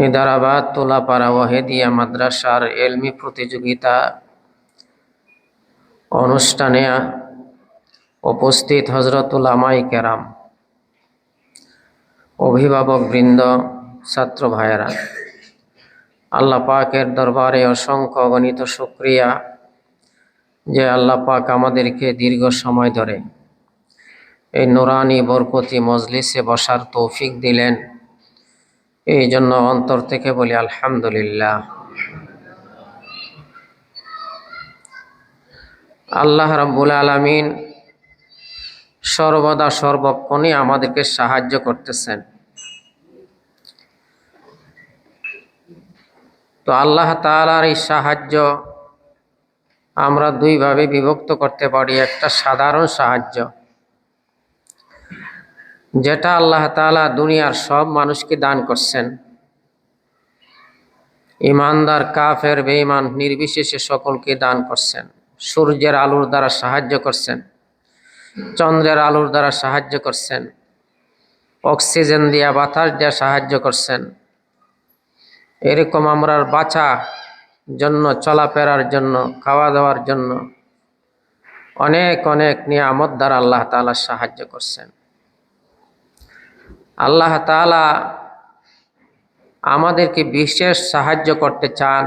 নিদারাবাদ তোলাপাড়া ওয়াহেদিয়া মাদ্রাসার এলমি প্রতিযোগিতা অনুষ্ঠানে উপস্থিত হযরত উলামায়ে কেরাম, অভিভাবক বৃন্দ, ছাত্র ভাইয়েরা, আল্লাহ পাকের দরবারে অসংখ্য অগণিত শুকরিয়া যে আল্লাহ পাক আমাদেরকে দীর্ঘ সময় ধরে এই নুরানি বরকতি মজলিসে বসার তৌফিক দিলেন। এই জন্য অন্তর থেকে বলি আলহামদুলিল্লাহ। আল্লাহ রাব্বুল আলামিন সর্বদা সর্বক্ষণে আমাদেরকে সাহায্য করতেছেন। তো আল্লাহ তাআলার এই সাহায্য আমরা দুইভাবে বিভক্ত করতে পারি। একটা সাধারণ সাহায্য, যেটা আল্লাহ তাআলা দুনিয়ার সব মানুষকে দান করছেন, ইমানদার কাফের বেঈমান নির্বিশেষে সকলকে দান করছেন। সূর্যের আলোর দ্বারা সাহায্য করছেন, চন্দ্রের আলোর দ্বারা সাহায্য করছেন, অক্সিজেন দিয়া বাতাস দিয়া সাহায্য করছেন। এরকম আমরা বাঁচা জন্য, চলাফেরার জন্য, খাওয়া দাওয়ার জন্য অনেক অনেক নিয়ামত দ্বারা আল্লাহ তাআলা সাহায্য করছেন। আল্লাহ তাআলা আমাদেরকে বিশেষ সাহায্য করতে চান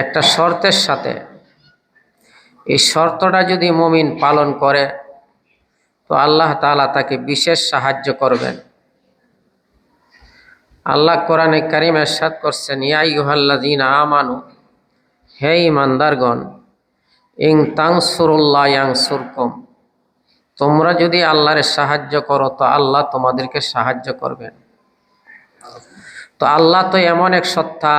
একটা শর্তের সাথে। এই শর্তটা যদি মুমিন পালন করে তো আল্লাহ তাআলা তাকে বিশেষ সাহায্য করবেন। আল্লাহ কোরআনে কারীম ইরশাদ করছেন, ইয়া আইয়ুহাল্লাযীনা আমানু, হে ঈমানদারগণ, ইন তানসুরুল্লাহ ইয়ানসুরকুম, তোমরা যদি আল্লাহর সাহায্য করো তো আল্লাহ তোমাদেরকে সাহায্য করবেন। তো আল্লাহ তো এমন এক সত্তা,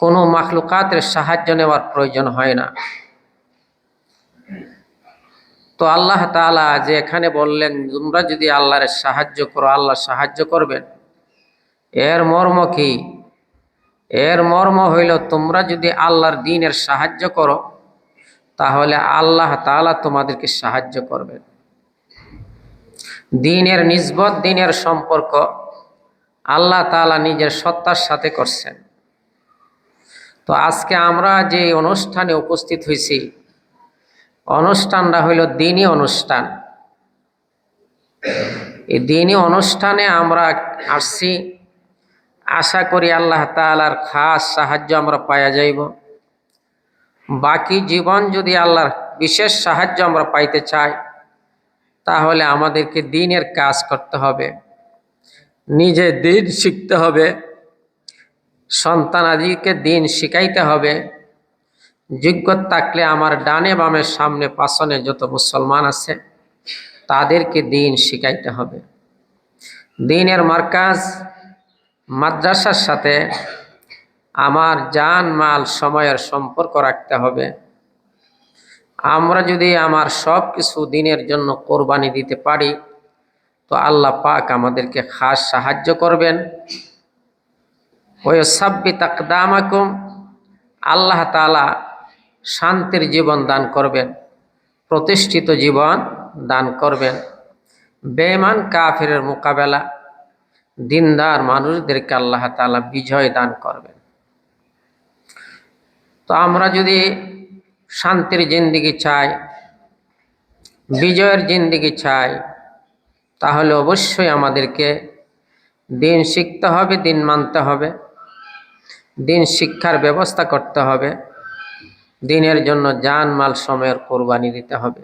কোনো মাখলুকাতের সাহায্য নেওয়ার প্রয়োজন হয় না। তো আল্লাহ তাআলা যে এখানে বললেন তোমরা যদি আল্লাহর সাহায্য করো আল্লাহ সাহায্য করবেন, এর মর্ম কি? এর মর্ম হইল তোমরা যদি আল্লাহর দ্বীনের সাহায্য করো তাহলে আল্লাহ তাআলা তোমাদেরকে সাহায্য করবেন। দ্বীনের নিসবত, দ্বীনের সম্পর্ক আল্লাহ তাআলা নিজের সত্তার সাথে করছেন। তো আজকে আমরা যে অনুষ্ঠানে উপস্থিত হয়েছি, অনুষ্ঠানটা হইল দ্বীনি অনুষ্ঠান। এই দ্বীনি অনুষ্ঠানে আমরা আসছি, আশা করি আল্লাহ তাআলার খাস সাহায্য আমরা পাওয়া যাইব। বাকি জীবন যদি আল্লাহর বিশেষ সাহায্য আমরা পাইতে চাই তাহলে আমাদেরকে দ্বীনের কাজ করতে হবে, নিজে দ্বীন শিখতে হবে, সন্তানাদিকে দ্বীন শিখাইতে হবে। যোগ্যতা থাকলে আমার ডানে বামে সামনে পাছনে যত মুসলমান আছে তাদেরকে দ্বীন শিখাইতে হবে। দ্বীনের মার্কাজ মাদ্রাসার সাথে আমার জান মাল সময়ের সম্পর্ক রাখতে হবে। আমরা যদি আমার সব কিছু দ্বীনের জন্য কোরবানি দিতে পারি তো আল্লাহ পাক আমাদেরকে খাস সাহায্য করবেন। ওয়াসাব্বিত আকদামাকুম, আল্লাহ তাআলা শান্তির জীবন দান করবেন, প্রতিষ্ঠিত জীবন দান করবেন। বেঈমান কাফিরের মোকাবেলা দিনদার মানুষদেরকে আল্লাহ তাআলা বিজয় দান করবেন। তো আমরা যদি শান্তির জিন্দেগি চাই, বিজয়ের জিন্দেগি চাই, তাহলে অবশ্যই আমাদেরকে দ্বীন শিখতে হবে, দ্বীন মানতে হবে, দ্বীন শিক্ষার ব্যবস্থা করতে হবে, দ্বীনের জন্য জান মাল সময়ের কোরবানি দিতে হবে।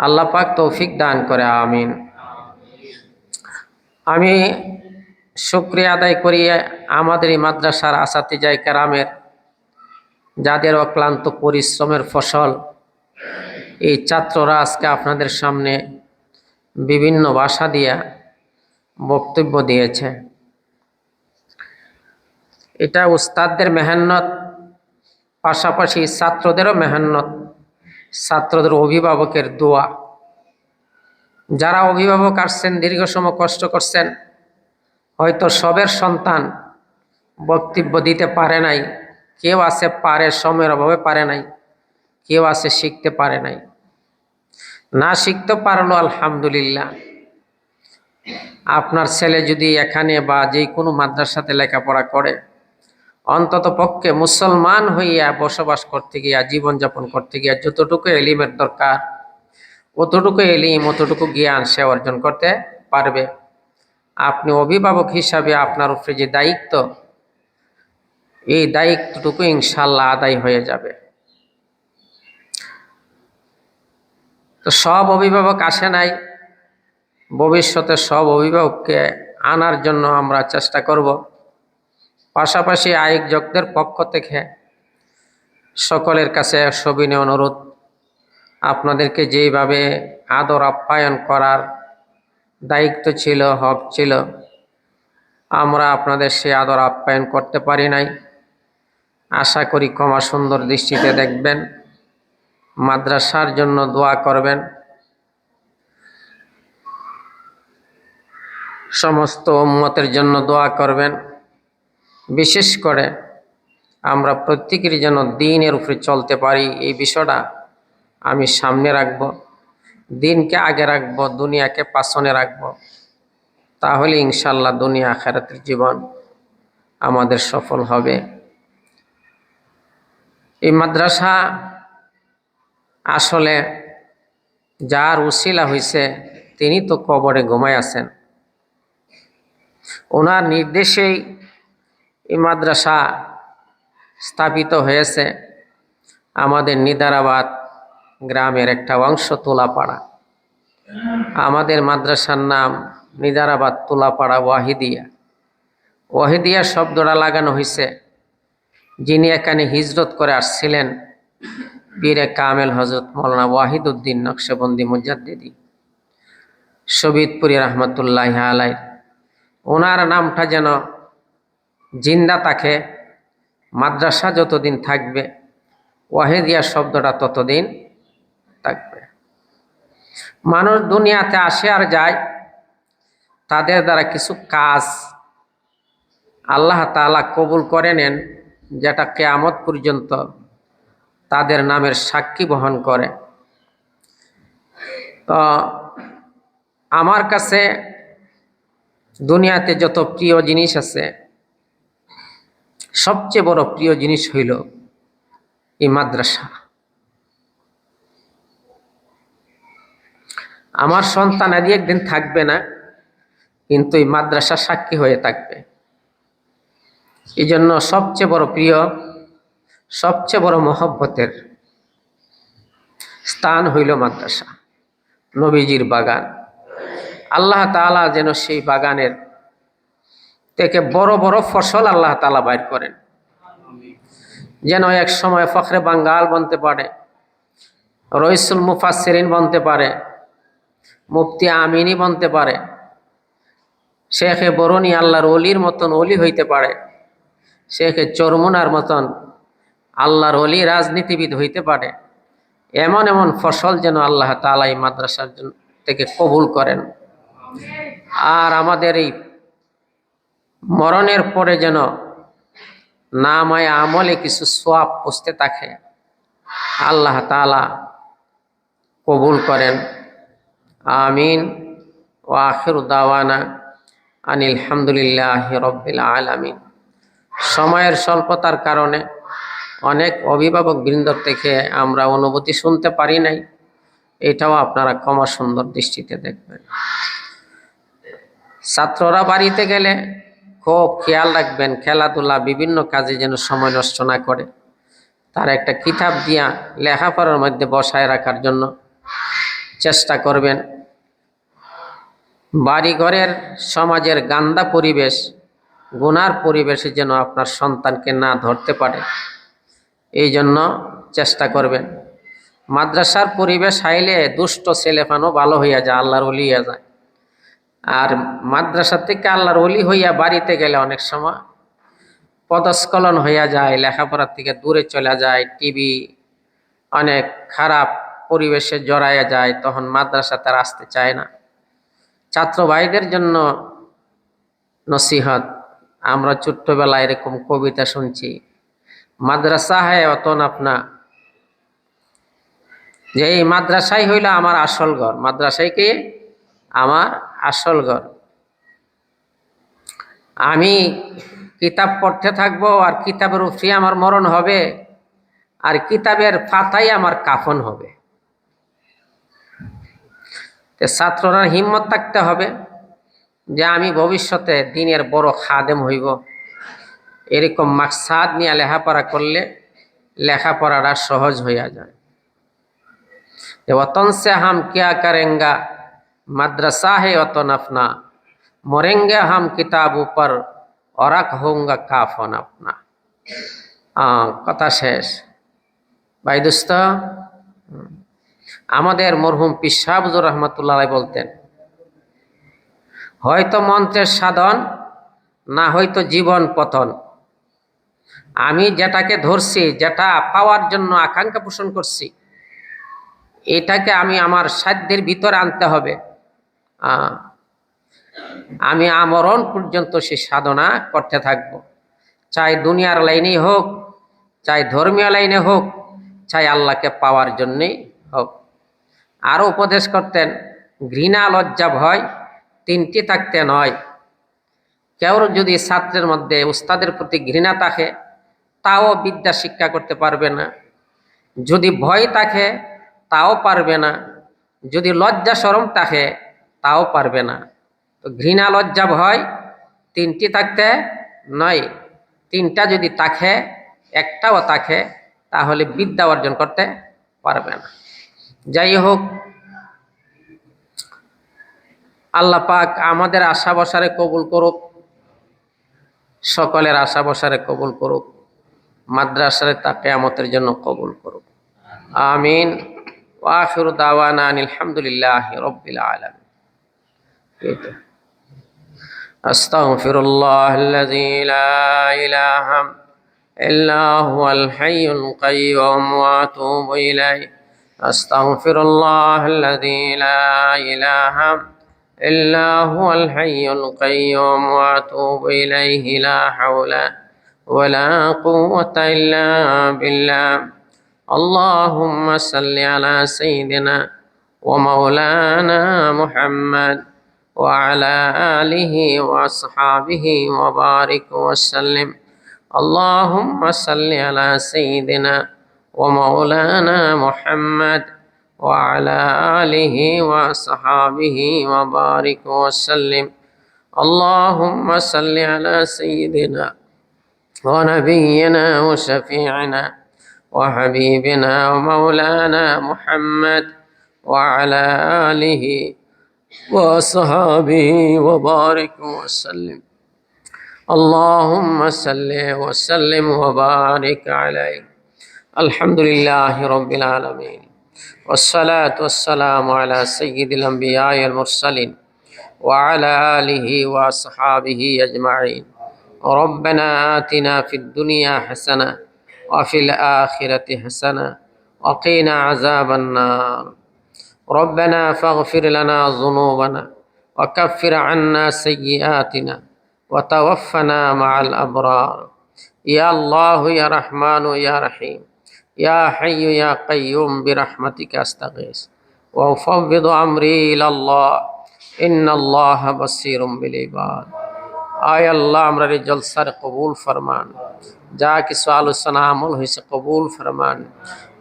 আল্লাহ পাক তৌফিক দান করে, আমিন। আমি শুকরিয়া আদায় করি আমাদের এই মাদ্রাসার আসাতিজায়ে কেরামের, যাদের অক্লান্ত পরিশ্রমের ফসল এই ছাত্ররা আজকে আপনাদের সামনে বিভিন্ন ভাষা দিয়া বক্তব্য দিয়েছে। এটা উস্তাদদের মেহনত, পাশাপাশি ছাত্রদেরও মেহনত, ছাত্রদের অভিভাবকের দোয়া। যারা অভিভাবক আসছেন, দীর্ঘ সময় কষ্ট করছেন, হয়তো সবের সন্তান বক্তব্য দিতে পারে নাই, কেউ আছে পারে, সময়ের অভাবে পারে নাই, কেউ আছে শিখতে পারে নাই। না শিখতে পারলো আলহামদুলিল্লাহ, আপনার ছেলে যদি এখানে বা যে কোনো মাদ্রাসাতে লেখাপড়া করে, অন্তত পক্ষে মুসলমান হইয়া বসবাস করতে গিয়া, জীবনযাপন করতে গিয়া যতটুকু এলিমের দরকার, অতটুকু এলিম, অতটুকু জ্ঞান সে অর্জন করতে পারবে। আপনি অভিভাবক হিসাবে আপনার উপরে যে দায়িত্ব, এই দায়িত্বটুকু ইনশাল্লাহ আদায় হয়ে যাবে। তো সব অভিভাবক আসে নাই, ভবিষ্যতে সব অভিভাবককে আনার জন্য আমরা চেষ্টা করব। পাশাপাশি আয়োজকদের পক্ষ থেকে সকলের কাছে সবিনয় অনুরোধ, আপনাদেরকে যেইভাবে আদর আপ্যায়ন করার দায়িত্ব ছিল, হক ছিল, আমরা আপনাদের সে আদর আপ্যায়ন করতে পারি নাই। আশা করি ক্ষমা সুন্দর দৃষ্টিতে দেখবেন, মাদ্রাসার জন্য দোয়া করবেন, সমস্ত উম্মতের জন্য দোয়া করবেন। বিশেষ করে আমরা প্রত্যেকেরই যেন দ্বীনের উপরে চলতে পারি, এই বিষয়টা আমি সামনে রাখব। দ্বীনকে আগে রাখব, দুনিয়াকে পাছনে রাখব, তাহলে ইনশাল্লাহ দুনিয়া আখিরাতের জীবন আমাদের সফল হবে। এই মাদ্রাসা আসলে যার উসিলা হইছে, তিনি তো কবরে ঘুমায় আছেন। ওনার নির্দেশেই এই মাদ্রাসা স্থাপিত হয়েছে। আমাদের নিদারাবাদ গ্রামের একটা অংশ তোলাপাড়া, আমাদের মাদ্রাসার নাম নিদারাবাদ তোলাপাড়া ওয়াহিদিয়া। ওয়াহিদিয়া শব্দটা লাগানো হয়েছে যিনি এখানে হিজরত করে আসছিলেন, পীরে কামেল হযরত মাওলানা ওয়াহিদউদ্দিন নকশবন্দি মুজাদ্দিদি শহীদপুরি রহমতুল্লাহ আলাই। ওনার নামটা যেন জিন্দা থাকে, মাদ্রাসা যতদিন থাকবে ওয়াহিদিয়া শব্দটা ততদিন থাকবে। মানুষ দুনিয়াতে আসে আর যায়, তাদের দ্বারা কিছু কাজ আল্লাহ তাআলা কবুল করে নেন, যেটা কিয়ামত পর্যন্ত তাদের নামের সাক্ষী বহন করে। তো আমার কাছে দুনিয়াতে যত প্রিয় জিনিস আছে, সবচেয়ে বড় প্রিয় জিনিস হইল এই মাদ্রাসা। আমার সন্তান আদি একদিন থাকবে না, কিন্তু এই মাদ্রাসা সাক্ষী হয়ে থাকবে। এই জন্য সবচেয়ে বড় প্রিয়, সবচেয়ে বড় মহব্বতের স্থান হইল মাদ্রাসা, নবীজির বাগান। আল্লাহ তাআলা যেন সেই বাগানের থেকে বড় বড় ফসল আল্লাহ তাআলা বাইর করেন, যেন এক সময় ফখরে বাঙ্গাল বনতে পারে, রইসুল মুফাসসিরিন বনতে পারে, মুফতি আমিনী বনতে পারে, শেখে বরুনি আল্লাহর ওলির মতন ওলি হইতে পারে, শেখে চরমুনার মতন আল্লাহর ওলি রাজনীতিবিদ হইতে পারে। এমন এমন ফসল যেন আল্লাহ তাআলা এই মাদ্রাসার থেকে কবুল করেন। আর আমাদের এই মরণের পরে যেন নামায়ে আমলে কিছু সওয়াব পৌঁছতে থাকে, আল্লাহ তাআলা কবুল করেন। আমিন। ওয়া আখিরু দাওয়ানা আনিল হামদুলিল্লাহি রাব্বিল আলামিন। সময়ের স্বল্পতার কারণে অনেক অভিভাবক বৃন্দ থেকে আমরা অনুভূতি শুনতে পারি নাই, এটাও আপনারা ক্ষমা সুন্দর দৃষ্টিতে দেখবেন। ছাত্ররা বাড়িতে গেলে খুব খেয়াল রাখবেন, খেলাধুলা বিভিন্ন কাজে যেন সময় নষ্ট না করে, তার একটা কিতাব দিয়া লেখাপড়ার মধ্যে বসায় রাখার জন্য চেষ্টা করবেন। বাড়িঘরের সমাজের গান্দা পরিবেশ, গুনার পরিবেশে যেন আপনার সন্তানকে না ধরতে পারে, এই জন্য চেষ্টা করবেন। মাদ্রাসার পরিবেশ আইলে দুষ্ট ছেলেপানও ভালো হইয়া যায়, আল্লাহর ওলি হইয়া যায়। আর মাদ্রাসা থেকে আল্লাহর ওলি হইয়া বাড়িতে গেলে অনেক সময় পদস্খলন হইয়া যায়, লেখাপড়ার থেকে দূরে চলে যায়, টিভি অনেক খারাপ পরিবেশে জড়াইয়া যায়, তখন মাদ্রাসাতে আর আসতে চায় না। ছাত্র ভাইদের জন্য নসিহত, আমরা ছোট্টবেলায় এরকম কবিতা শুনছি, মাদ্রাসা হ্যায় অতন আপনা, যে এই মাদ্রাসাই হইল আমার আসল ঘর, মাদ্রাসাই কি আমার আসল ঘর। আমি কিতাব পড়তে থাকবো আর কিতাবের উপরে আমার মরণ হবে, আর কিতাবের পাতাই আমার কাফন হবে। ছাত্ররা হিম্মত থাকতে হবে যে আমি ভবিষ্যতে দিনের বড় খাদেম হইব। এরকম মাকসাদ নিয়ে লেখাপড়া করলে লেখাপড়াটা সহজ হইয়া যায়। वतन से हम क्या करेंगे, मदरसा है वतन अपना, मरेंगे हम किताबों पर और रख होगा काफन अपना। কথা শেষ। ভাই দোস্ত, আমাদের মরহুম পীর সাহেব হুজুর রহমাতুল্লাহ আলাইহি বলতেন, হয়তো মন্ত্রের সাধন, না হয়তো জীবন পতন। আমি যেটাকে ধরছি, যেটা পাওয়ার জন্য আকাঙ্ক্ষা পোষণ করছি, এটাকে আমি আমার সাধ্যের ভিতরে আনতে হবে। আমি আমরণ পর্যন্ত সে সাধনা করতে থাকব, চাই দুনিয়ার লাইনেই হোক, চাই ধর্মীয় লাইনে হোক, চাই আল্লাহকে পাওয়ার জন্যেই হোক। আরও উপদেশ করতেন, ঘৃণা লজ্জা ভয় তিনটি থাকতে নয়। কেউ যদি ছাত্রের মধ্যে উস্তাদের প্রতি ঘৃণা থাকে, তাও বিদ্যা শিক্ষা করতে পারবে না। যদি ভয় থাকে, তাও পারবে না। যদি লজ্জা শরম থাকে, তাও পারবে না। তো ঘৃণা লজ্জা ভয় তিনটি থাকতে নয়। তিনটা যদি থাকে, একটাও থাকে, তাহলে বিদ্যা অর্জন করতে পারবে না। যাই হোক, আল্লাহ পাক আমাদের আশা বসারে কবুল করুক, সকলের আশা বসারে কবুল করুক, মাদ্রাসারে তা কিয়ামতের জন্য কবুল করুক। আমিন। ওয়া আখিরু দাওয়ানা আনিল হামদুলিল্লাহি রাব্বিল আলামিন। আস্তাগফিরুল্লাহাল্লাযী লা ইলাহা ইল্লা হুয়াল হাইয়ুল কাইয়্যুম ওয়া আতুবু ইলাইহি। আস্তাগফিরুল্লাহাল্লাযী লা ইলাহা ইল্লা হুয়াল হাইয়ুল কাইয়্যুম ওয়া আতুবু ইলাইহি। লা হাওলা ওয়ালা কুওয়াতা ইল্লা বিল্লাহ। اللهم صل على سيدنا ومولانا محمد وعلى آله وأصحابه وبارك وسلم. اللهم صل على سيدنا ومولانا محمد وعلى آله وأصحابه وبارك وسلم. اللهم صل على سيدنا ونبينا وشفيعنا وحبيبنا ومولانا محمد وعلى آله وصحابه وبارك وسلم. اللهم صل وسلم وبارك عليه. الحمد لله رب العالمين، والصلاة والسلام على سيد الأنبياء والمرسلين وعلى آله وأصحابه أجمعين. ربنا آتنا في الدنيا حسنة وفي الآخرة حسنة وقنا عذاب النار. ربنا فاغفر لنا ذنوبنا وكفر عنا سيئاتنا وتوفنا مع الأبرار. يا الله يا رحمن يا رحيم يا حي يا قيوم برحمتك أستغيث وأفوض أمري إلى الله إن الله بصير بالعباد. আয় আল্লাহ, আমরা এই জলসার কবুল ফরমান, যা কিছু আলোচনা আমল হয়েছে কবুল ফরমান।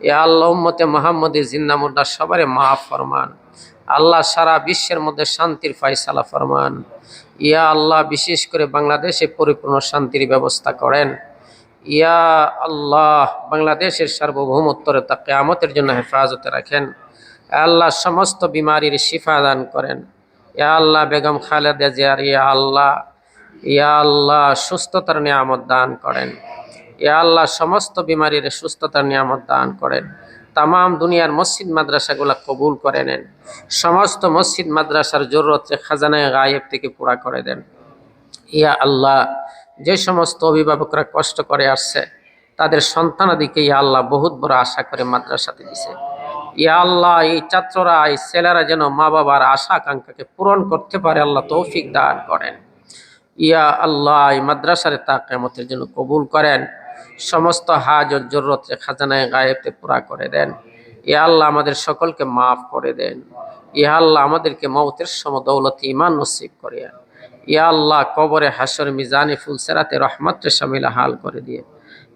ইয়া আল্লাহ, উম্মতে মুহাম্মদী জিন্দা মুর্দা সবারে মাফ ফরমান। আল্লাহ, সারা বিশ্বের মধ্যে শান্তির ফায়সালা ফরমান। ইয়া আল্লাহ, বিশেষ করে বাংলাদেশে পরিপূর্ণ শান্তির ব্যবস্থা করেন। ইয়া আল্লাহ, বাংলাদেশের সার্বভৌমত্বরে তা কিয়ামতের জন্য হেফাজতে রাখেন। আল্লাহ, সমস্ত বিমারির শিফা দান করেন। ইয়া আল্লাহ, বেগম খালেদা জিয়ার ইয়া আল্লাহ সুস্থতার নিয়ামত দান করেন। ইয়া আল্লাহ, সমস্ত বিমারির সুস্থতার নিয়ামত দান করেন। তামাম দুনিয়ার মসজিদ মাদ্রাসাগুলা কবুল করে নেন। সমস্ত মসজিদ মাদ্রাসার জরুরত খাজানায়ে গায়েব থেকে পুরা করে দেন। ইয়া আল্লাহ, যে সমস্ত অভিভাবকরা কষ্ট করে আসছে, তাদের সন্তানাদিকে ইয়া আল্লাহ বহুত বড় আশা করে মাদ্রাসাতে দিছে। ইয়া আল্লাহ, এই ছাত্ররা, এই ছেলেরা যেন মা বাবার আশা আকাঙ্ক্ষাকে পূরণ করতে পারে, আল্লাহ তৌফিক দান করেন। ইয়া আল্লাহ, এই মাদ্রাসারে তা কিয়ামতের জন্য কবুল করেন। সমস্ত হাজত জরুরত খাজানায়ে গায়েবতে পুরা করে দেন। ইয়া আল্লাহ, আমাদের সকলকে মাফ করে দেন। ইয়া আল্লাহ, আমাদেরকে মওতের সময় দৌলত ঈমান নসিব করিয়েন। ইয়া আল্লাহ কবরে হাসর মিজানে ফুলসেরাতে রহমতে শামিল হাল করে দিয়ে,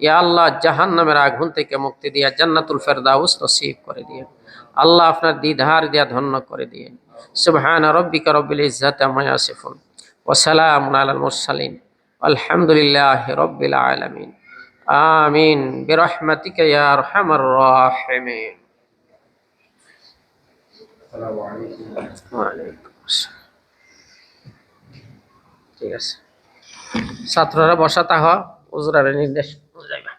ইয়া আল্লাহ জাহান্নামের আগুন থেকে মুক্তি দিয়া জান্নাতুল ফেরদাউস নসিব করে দিয়ে, আল্লাহ আপনার দ্বিধার দিয়া ধন্য করে দিয়ে। সুবহান রাব্বিকা রব্বিল ইজ্জাতি আম্মা ইয়াসিফুন ওয়া সালামুন আলাল মুরসালিন আলহামদুলিল্লাহি রাব্বিল আলামিন। আমিন বিরহমাতিকা ইয়া আরহামার রাহিমিন। ওয়া আলাইকুম আসসালাম। ঠিক আছে, ছাত্ররা বসা থাক, হুজুরের নির্দেশ বুঝাইবা।